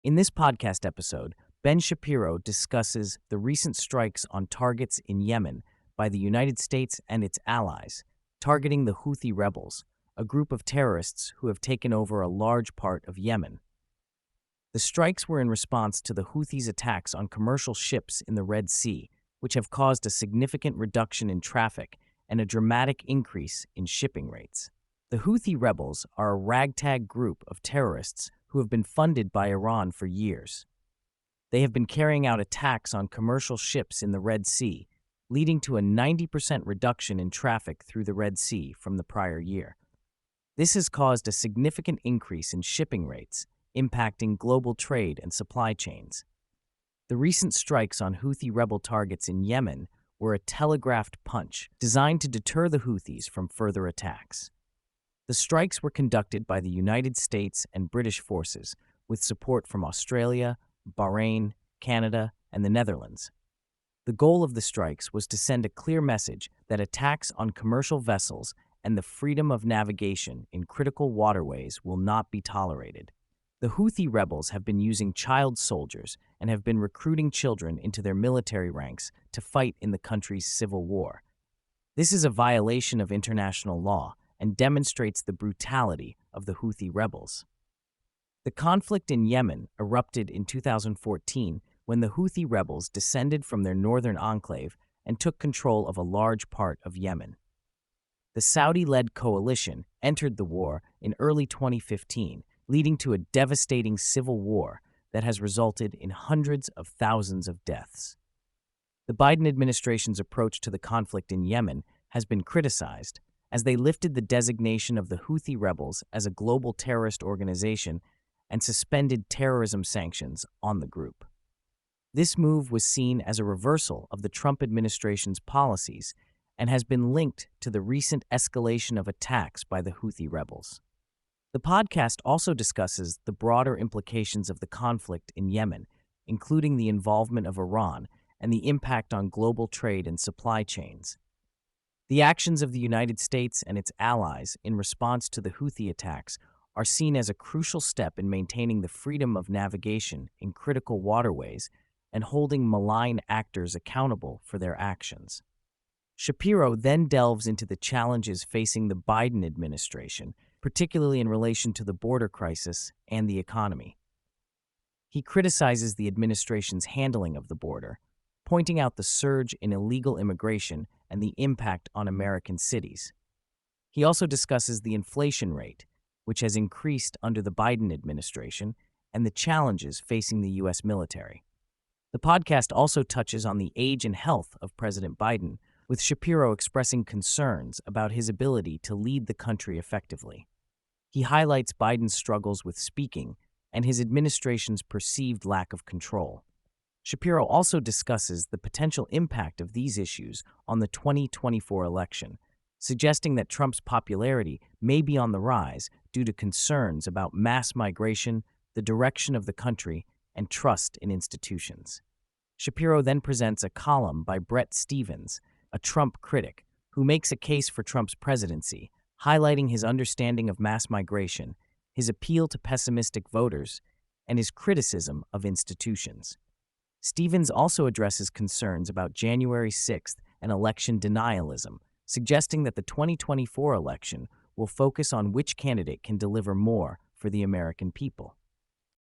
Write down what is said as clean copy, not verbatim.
In this podcast episode, Ben Shapiro discusses the recent strikes on targets in Yemen by the United States and its allies, targeting the Houthi rebels, a group of terrorists who have taken over a large part of Yemen. The strikes were in response to the Houthis' attacks on commercial ships in the Red Sea, which have caused a significant reduction in traffic and a dramatic increase in shipping rates. The Houthi rebels are a ragtag group of terrorists who have been funded by Iran for years. They have been carrying out attacks on commercial ships in the Red Sea, leading to a 90% reduction in traffic through the Red Sea from the prior year. This has caused a significant increase in shipping rates, impacting global trade and supply chains. The recent strikes on Houthi rebel targets in Yemen were a telegraphed punch designed to deter the Houthis from further attacks. The strikes were conducted by the United States and British forces, with support from Australia, Bahrain, Canada, and the Netherlands. The goal of the strikes was to send a clear message that attacks on commercial vessels and the freedom of navigation in critical waterways will not be tolerated. The Houthi rebels have been using child soldiers and have been recruiting children into their military ranks to fight in the country's civil war. This is a violation of international law and demonstrates the brutality of the Houthi rebels. The conflict in Yemen erupted in 2014 when the Houthi rebels descended from their northern enclave and took control of a large part of Yemen. The Saudi-led coalition entered the war in early 2015, leading to a devastating civil war that has resulted in hundreds of thousands of deaths. The Biden administration's approach to the conflict in Yemen has been criticized, as they lifted the designation of the Houthi rebels as a global terrorist organization and suspended terrorism sanctions on the group. This move was seen as a reversal of the Trump administration's policies and has been linked to the recent escalation of attacks by the Houthi rebels. The podcast also discusses the broader implications of the conflict in Yemen, including the involvement of Iran and the impact on global trade and supply chains. The actions of the United States and its allies in response to the Houthi attacks are seen as a crucial step in maintaining the freedom of navigation in critical waterways and holding malign actors accountable for their actions. Shapiro then delves into the challenges facing the Biden administration, particularly in relation to the border crisis and the economy. He criticizes the administration's handling of the border, pointing out the surge in illegal immigration and the impact on American cities. He also discusses the inflation rate, which has increased under the Biden administration, and the challenges facing the U.S. military. The podcast also touches on the age and health of President Biden, with Shapiro expressing concerns about his ability to lead the country effectively. He highlights Biden's struggles with speaking and his administration's perceived lack of control. Shapiro also discusses the potential impact of these issues on the 2024 election, suggesting that Trump's popularity may be on the rise due to concerns about mass migration, the direction of the country, and trust in institutions. Shapiro then presents a column by Bret Stephens, a Trump critic, who makes a case for Trump's presidency, highlighting his understanding of mass migration, his appeal to pessimistic voters, and his criticism of institutions. Stephens also addresses concerns about January 6th and election denialism, suggesting that the 2024 election will focus on which candidate can deliver more for the American people.